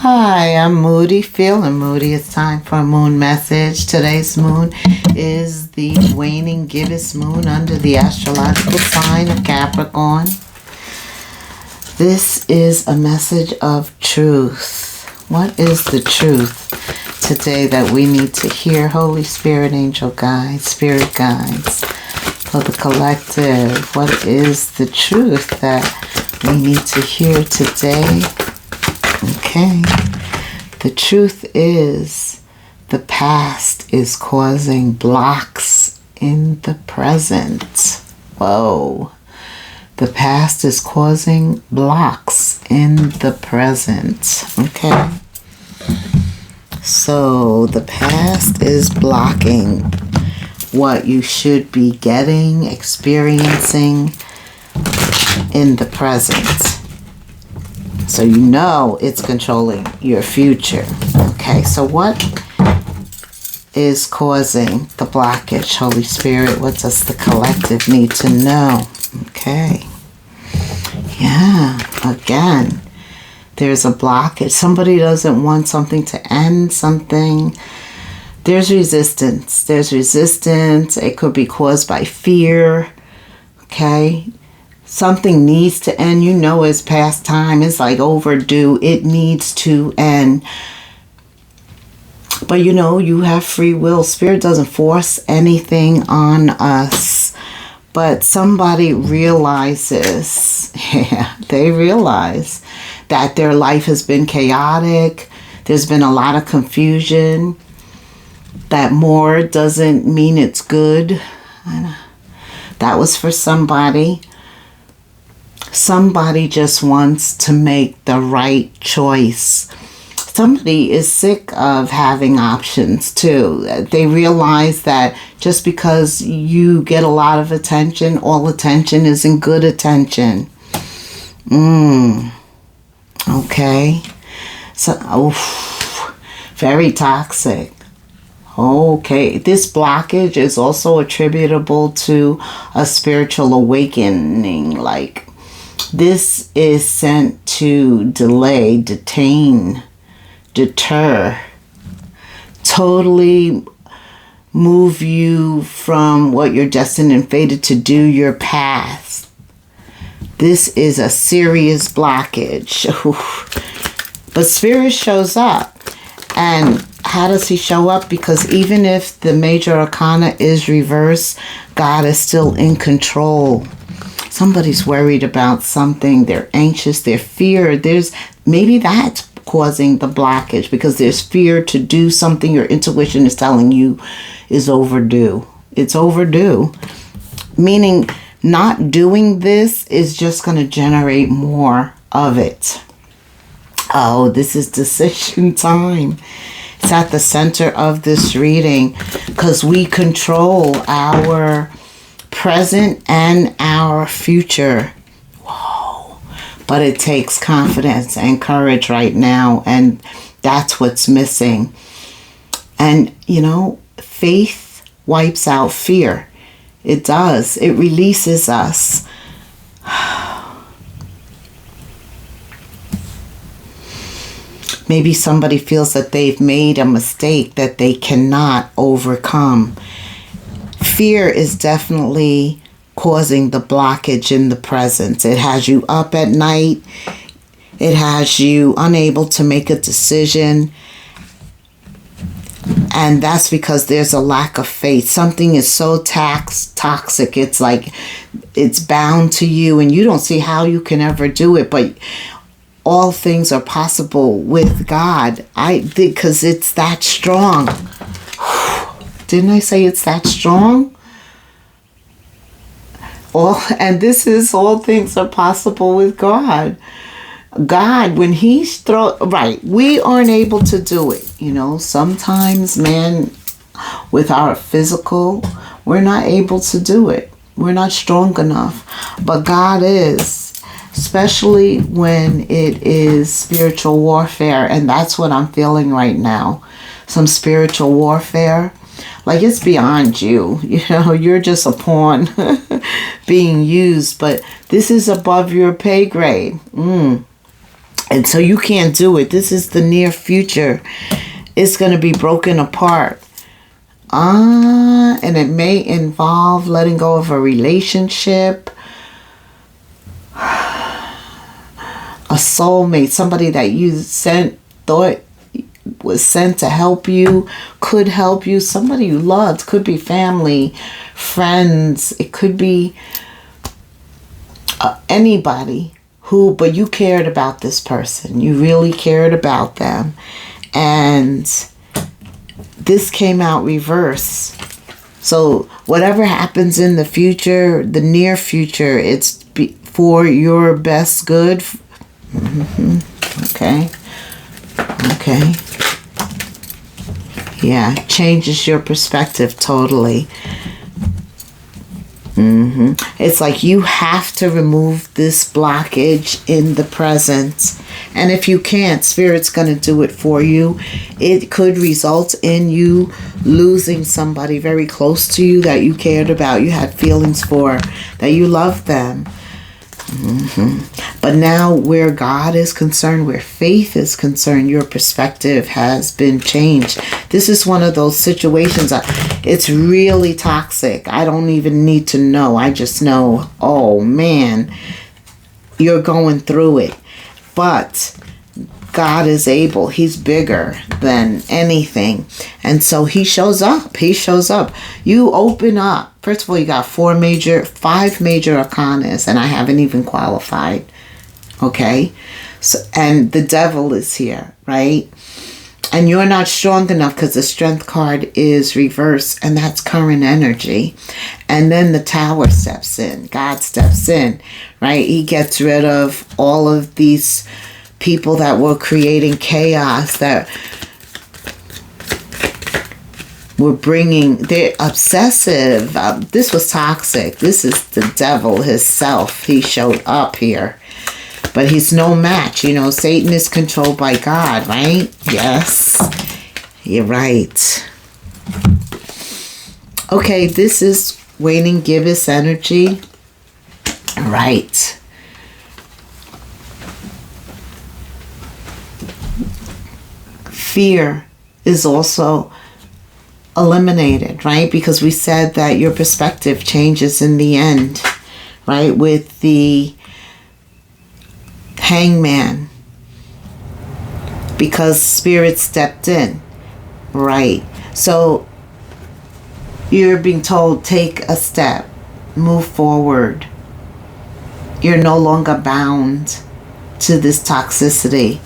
Hi, I'm Moody, feeling moody. It's time for a moon message. Today's moon is the waning gibbous moon under the astrological sign of Capricorn. This is a message of truth. What is the truth today that we need to hear? Holy Spirit, angel guides, spirit guides for the collective. What is the truth that we need to hear today? Okay, the truth is the past is causing blocks in the present. Whoa. The past is causing blocks in the present. Okay. So the past is blocking what you should be getting, experiencing in the present. So you know it's controlling your future. Okay, so what is causing the blockage? Holy Spirit, what does the collective need to know? Okay. Yeah, again, there's a blockage. Somebody doesn't want something to end, something. There's resistance. There's resistance. It could be caused by fear. Okay. Something needs to end. You know it's past time. It's like overdue. It needs to end. But you know, you have free will. Spirit doesn't force anything on us. But somebody realizes, they realize that their life has been chaotic. There's been a lot of confusion. That more doesn't mean it's good. That was for somebody. Somebody just wants to make the right choice. Somebody is sick of having options too. They realize that just because you get a lot of attention, all attention isn't good attention. Okay. So, very toxic. Okay. This blockage is also attributable to a spiritual awakening. Like, this is sent to delay, detain, deter, totally move you from what you're destined and fated to do, your path. This is a serious blockage. But Spirit shows up. And how does he show up? Because even if the major arcana is reversed, God is still in control. Somebody's worried about something. They're anxious. They're feared. Maybe that's causing the blockage because there's fear to do something your intuition is telling you is overdue. It's overdue. Meaning not doing this is just going to generate more of it. Oh, this is decision time. It's at the center of this reading because we control our present and our future. Whoa. But it takes confidence and courage right now, and that's what's missing. And you know, faith wipes out fear. It does. It releases us. Maybe somebody feels that they've made a mistake that they cannot overcome. Fear is definitely causing the blockage in the present. It has you up at night. It has you unable to make a decision. And that's because there's a lack of faith. Something is so toxic. It's like it's bound to you and you don't see how you can ever do it. But all things are possible with God. Because it's that strong. Didn't I say it's that strong? And this is all things are possible with God. God, when he's right, we aren't able to do it. You know, sometimes, man, with our physical, we're not able to do it. We're not strong enough. But God is, especially when it is spiritual warfare. And that's what I'm feeling right now. Some spiritual warfare. Like, it's beyond you. You know, you're just a pawn being used. But this is above your pay grade. And so you can't do it. This is the near future. It's going to be broken apart. And it may involve letting go of a relationship, a soulmate, somebody that you thought was sent to help you, could help you, somebody you loved, could be family, friends, it could be anybody who, but you cared about this person, you really cared about them, and this came out reverse. So whatever happens in the future, the near future, it's for your best good. Okay. Yeah, changes your perspective totally. It's like you have to remove this blockage in the present. And if you can't, Spirit's going to do it for you. It could result in you losing somebody very close to you that you cared about, you had feelings for, that you loved them. But now where God is concerned, where faith is concerned, your perspective has been changed. This is one of those situations. It's really toxic. I don't even need to know. I just know, oh man, you're going through it. But God is able. He's bigger than anything. And so he shows up. He shows up. You open up. First of all, you got 5 major arcanas, and I haven't even qualified. Okay? So, and the devil is here, right? And you're not strong enough because the strength card is reversed, and that's current energy. And then the tower steps in. God steps in, right? He gets rid of all of these people that were creating chaos, that were bringing, they're obsessive. This was toxic. This is the devil himself. He showed up here. But he's no match. You know, Satan is controlled by God, right? Yes. You're right. Okay, this is waning gibbous energy. Right. Fear is also eliminated, right? Because we said that your perspective changes in the end, right? With the hangman, because Spirit stepped in, right? So you're being told, take a step, move forward. You're no longer bound to this toxicity.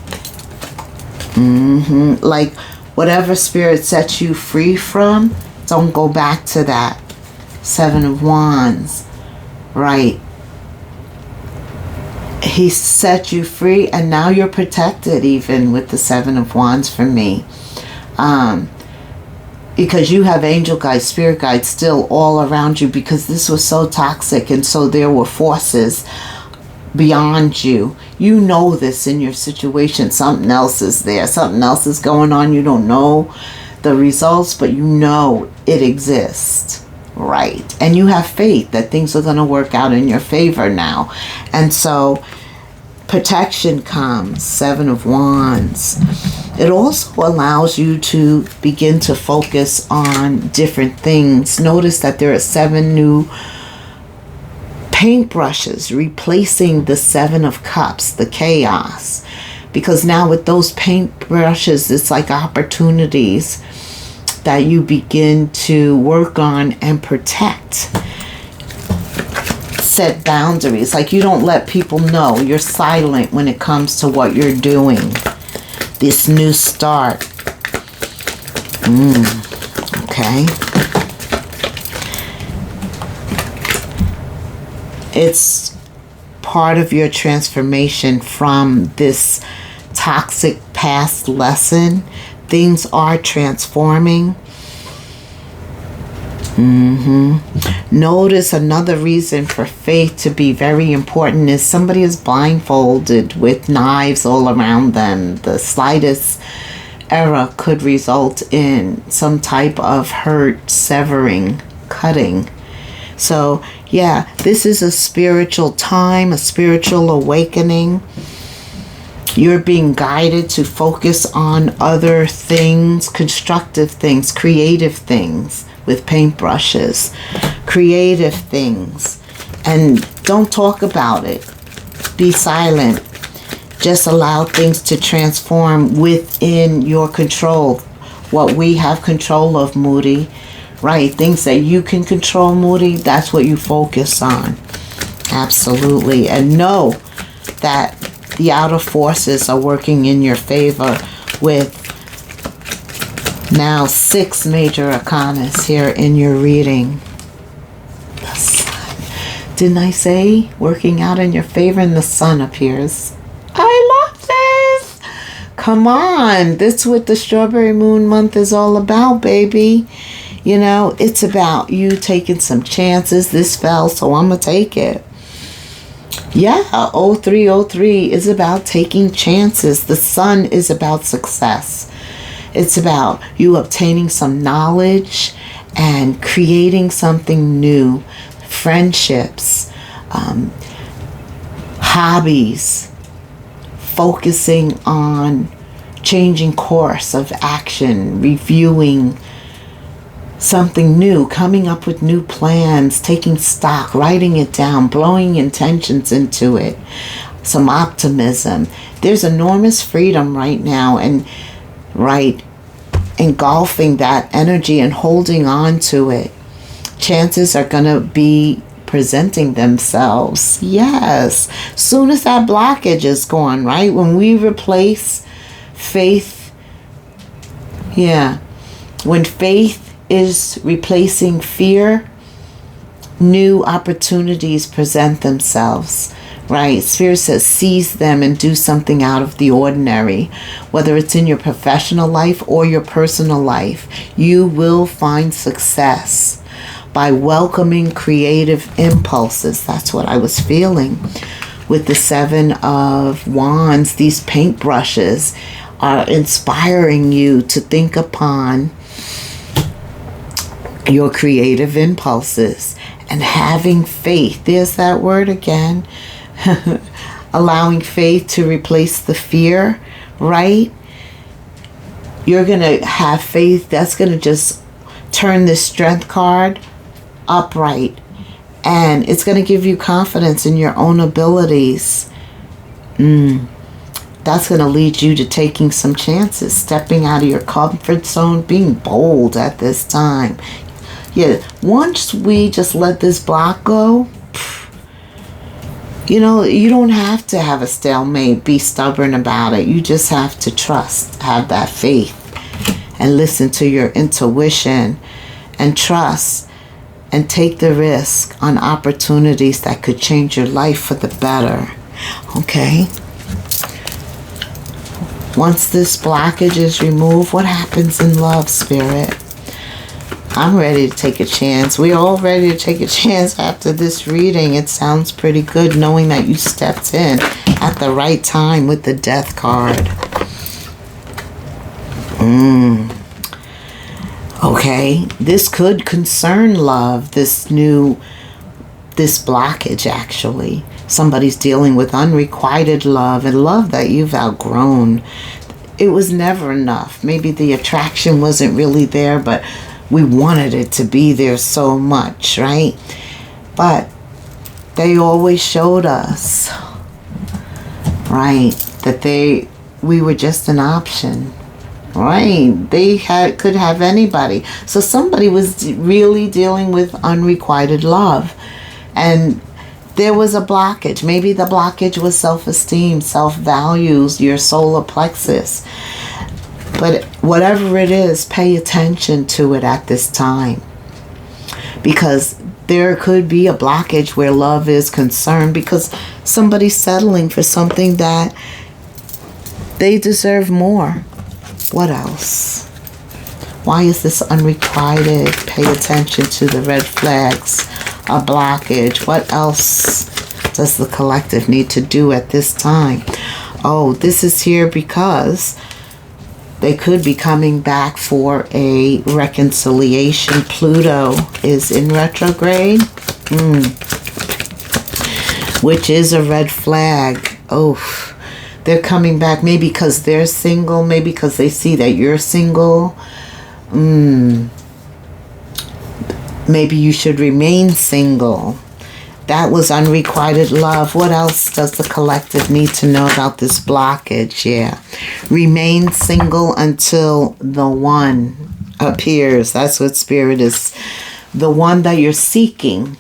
Like whatever Spirit sets you free from, don't go back to that. 7 of Wands, right? He set you free, and now you're protected even with the 7 of Wands for me. Because you have angel guides, spirit guides still all around you, because this was so toxic, and so there were forces beyond you. You know this in your situation. Something else is there. Something else is going on. You don't know the results, but you know it exists. Right. And you have faith that things are going to work out in your favor now. And so protection comes. 7 of Wands. It also allows you to begin to focus on different things. Notice that there are 7 new paintbrushes replacing the 7 of Cups, the chaos. Because now with those paintbrushes, it's like opportunities that you begin to work on and protect. Set boundaries. Like you don't let people know. You're silent when it comes to what you're doing. This new start. Okay. It's part of your transformation from this toxic past lesson. Things are transforming. Notice another reason for faith to be very important is somebody is blindfolded with knives all around them. The slightest error could result in some type of hurt, severing, cutting. So, yeah, this is a spiritual time, a spiritual awakening. You're being guided to focus on other things, constructive things, creative things with paintbrushes, creative things. And don't talk about it. Be silent. Just allow things to transform within your control. What we have control of, Moody. Right? Things that you can control, Moody, that's what you focus on. Absolutely. And know that the outer forces are working in your favor with now 6 major arcanas here in your reading. The sun. Didn't I say working out in your favor? And the sun appears. I love this. Come on. This is what the Strawberry Moon Month is all about, baby. You know, it's about you taking some chances. This fell, so I'm going to take it. Yeah, 0303 is about taking chances. The sun is about success. It's about you obtaining some knowledge and creating something new. Friendships, hobbies, focusing on changing course of action, reviewing something new, coming up with new plans, taking stock, writing it down, blowing intentions into it, some optimism. There's enormous freedom right now, and engulfing that energy and holding on to it. Chances are going to be presenting themselves. Yes. Soon as that blockage is gone, right? When we replace faith, when faith is replacing fear, new opportunities present themselves, right? Spirit says seize them and do something out of the ordinary. Whether it's in your professional life or your personal life, you will find success by welcoming creative impulses. That's what I was feeling with the 7 of Wands. These paintbrushes are inspiring you to think upon your creative impulses and having faith. There's that word again. Allowing faith to replace the fear, right? You're going to have faith. That's going to just turn this strength card upright. And it's going to give you confidence in your own abilities. That's going to lead you to taking some chances, stepping out of your comfort zone, being bold at this time. Yeah, once we just let this block go, you know, you don't have to have a stalemate, be stubborn about it. You just have to trust, have that faith, and listen to your intuition, and trust, and take the risk on opportunities that could change your life for the better. Okay? Once this blockage is removed, what happens in love, Spirit? I'm ready to take a chance. We're all ready to take a chance after this reading. It sounds pretty good knowing that you stepped in at the right time with the Death card. Okay, this could concern love, this blockage actually. Somebody's dealing with unrequited love and love that you've outgrown. It was never enough. Maybe the attraction wasn't really there, but we wanted it to be there so much, right? But they always showed us, right, that we were just an option, right? They could have anybody. So somebody was really dealing with unrequited love, and there was a blockage. Maybe the blockage was self-esteem, self-values, your solar plexus. But whatever it is, pay attention to it at this time. Because there could be a blockage where love is concerned because somebody's settling for something that they deserve more. What else? Why is this unrequited? Pay attention to the red flags. A blockage. What else does the collective need to do at this time? Oh, this is here because they could be coming back for a reconciliation. Pluto is in retrograde, which is a red flag. Oh, They're coming back maybe because they're single, maybe because they see that you're single. Maybe you should remain single. That was unrequited love. What else does the collective need to know about this blockage? Yeah. Remain single until the one appears. That's what spirit is. The one that you're seeking.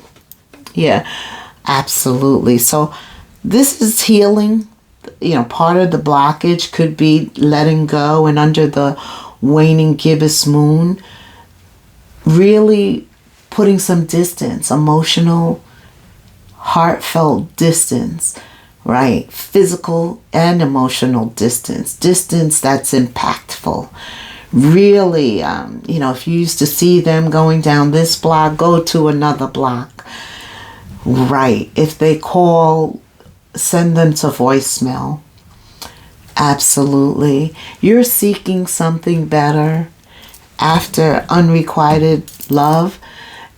Yeah, absolutely. So this is healing. You know, part of the blockage could be letting go, and under the waning gibbous moon, really putting some distance, emotional, heartfelt distance, right? Physical and emotional distance that's impactful. Really, if you used to see them going down this block, go to another block, right? If they call, send them to voicemail. Absolutely. You're seeking something better after unrequited love.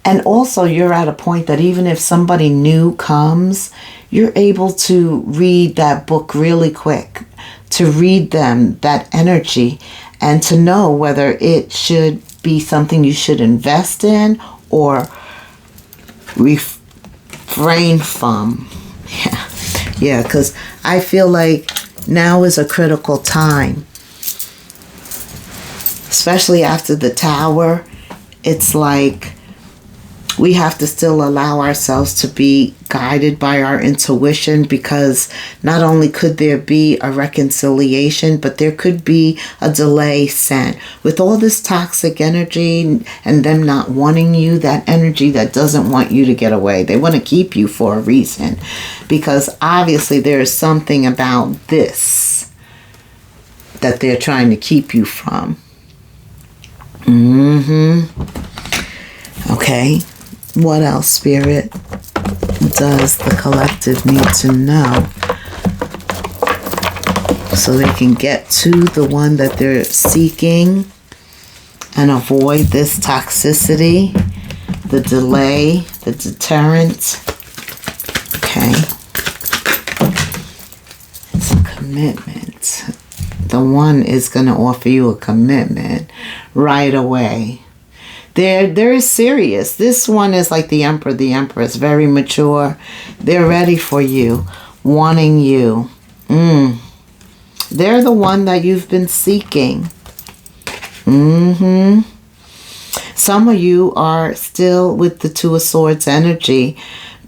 And also you're at a point that even if somebody new comes, you're able to read that book really quick, to read them, that energy, and to know whether it should be something you should invest in or refrain from. Yeah, because I feel like now is a critical time, especially after the tower. It's like we have to still allow ourselves to be guided by our intuition, because not only could there be a reconciliation, but there could be a delay sent. With all this toxic energy and them not wanting you, that energy that doesn't want you to get away. They want to keep you for a reason, because obviously there is something about this that they're trying to keep you from. Okay. What else, Spirit, does the collective need to know so they can get to the one that they're seeking and avoid this toxicity, the delay, the deterrent? Okay. It's a commitment. The one is going to offer you a commitment right away. They're serious. This one is like the Emperor, the Empress, very mature. They're ready for you, wanting you. They're the one that you've been seeking. Some of you are still with the Two of Swords energy,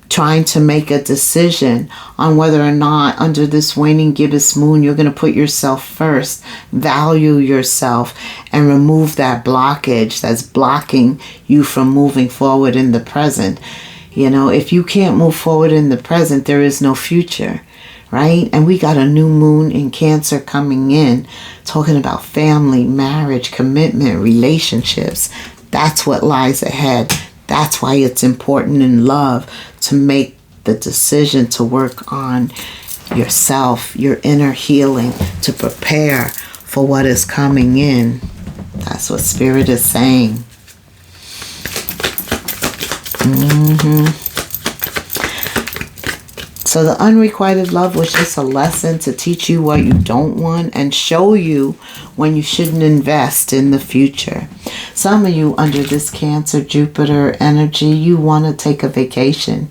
trying to make a decision on whether or not under this waning gibbous moon you're going to put yourself first, value yourself, and remove that blockage that's blocking you from moving forward in the present. You know, if you can't move forward in the present, there is no future, right? And we got a new moon in Cancer coming in, talking about family, marriage, commitment, relationships. That's what lies ahead. That's why it's important in love to make the decision to work on yourself, your inner healing, to prepare for what is coming in. That's what Spirit is saying. So the unrequited love was just a lesson to teach you what you don't want and show you when you shouldn't invest in the future. Some of you under this Cancer, Jupiter energy, you want to take a vacation.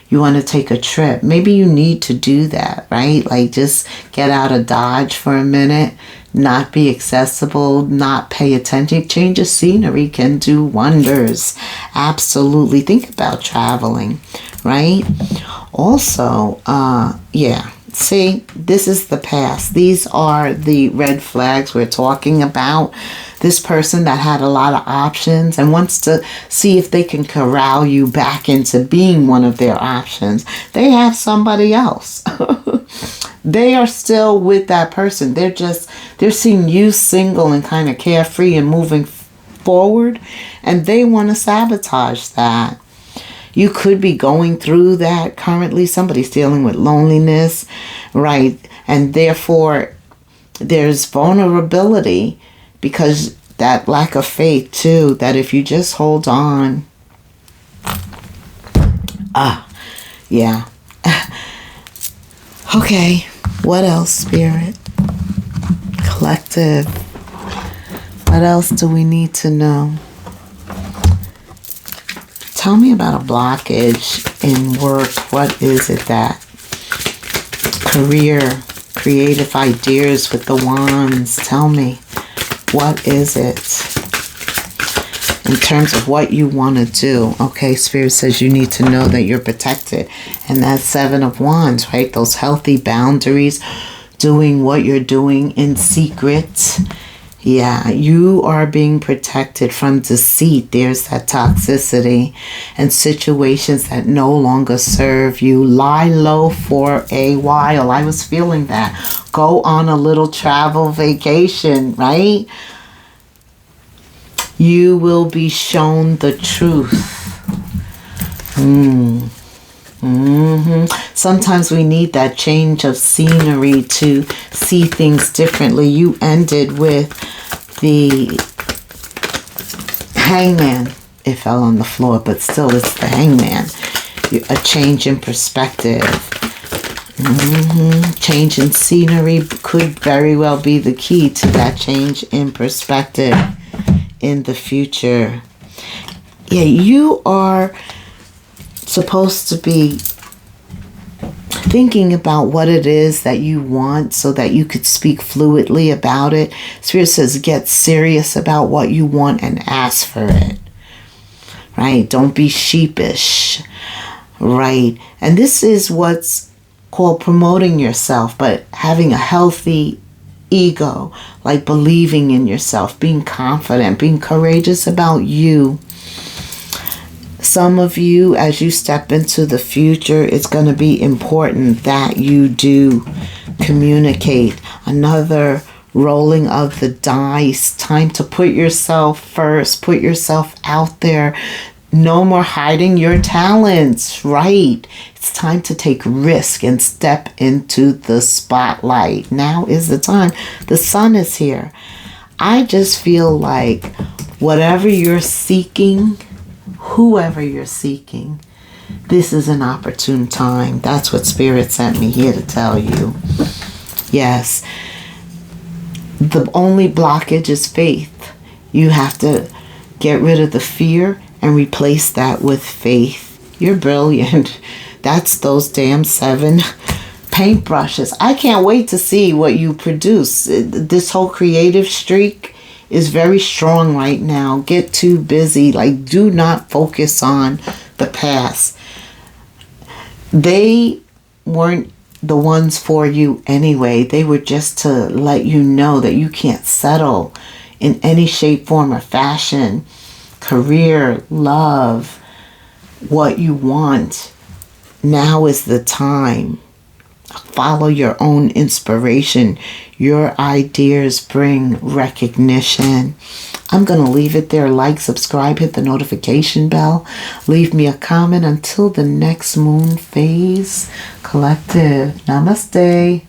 You want to take a trip. Maybe you need to do that, right? Like just get out of Dodge for a minute, not be accessible, not pay attention. Change of scenery can do wonders. Absolutely. Think about traveling, right? Also, see, this is the past. These are the red flags we're talking about. This person that had a lot of options and wants to see if they can corral you back into being one of their options. They have somebody else. They are still with that person. They're seeing you single and kind of carefree and moving forward, and they want to sabotage that. You could be going through that currently. Somebody's dealing with loneliness, right? And therefore, there's vulnerability because that lack of faith, too, that if you just hold on. Yeah. Okay. What else, Spirit? Collective. What else do we need to know? Tell me about a blockage in work. What is it that? Career, creative ideas with the wands. Tell me, what is it? In terms of what you want to do. Okay, Spirit says you need to know that you're protected. And that's 7 of Wands, right? Those healthy boundaries, doing what you're doing in secret. Yeah, you are being protected from deceit. There's that toxicity and situations that no longer serve you. Lie low for a while. I was feeling that. Go on a little travel vacation, right? You will be shown the truth. Sometimes we need that change of scenery to see things differently. You ended with the Hangman. It fell on the floor, but still it's the Hangman. A change in perspective. Change in scenery could very well be the key to that change in perspective in the future. Yeah, you are supposed to be thinking about what it is that you want so that you could speak fluidly about it. Spirit says get serious about what you want and ask for it. Right? Don't be sheepish. Right? And this is what's called promoting yourself, but having a healthy ego, like believing in yourself, being confident, being courageous about you. Some of you, as you step into the future, it's going to be important that you do communicate. Another rolling of the dice. Time to put yourself first. Put yourself out there. No more hiding your talents, right? It's time to take risk and step into the spotlight. Now is the time. The sun is here. I just feel like whatever you're seeking, whoever you're seeking, this is an opportune time. That's what Spirit sent me here to tell you. Yes. The only blockage is faith. You have to get rid of the fear and replace that with faith. You're brilliant. That's those damn 7 paintbrushes. I can't wait to see what you produce. This whole creative streak is very strong right now. Get too busy. Like, do not focus on the past. They weren't the ones for you anyway. They were just to let you know that you can't settle in any shape, form, or fashion. Career, love, what you want. Now is the time. Follow your own inspiration. Your ideas bring recognition. I'm going to leave it there. Like, subscribe, hit the notification bell. Leave me a comment. Until the next moon phase. Collective. Namaste.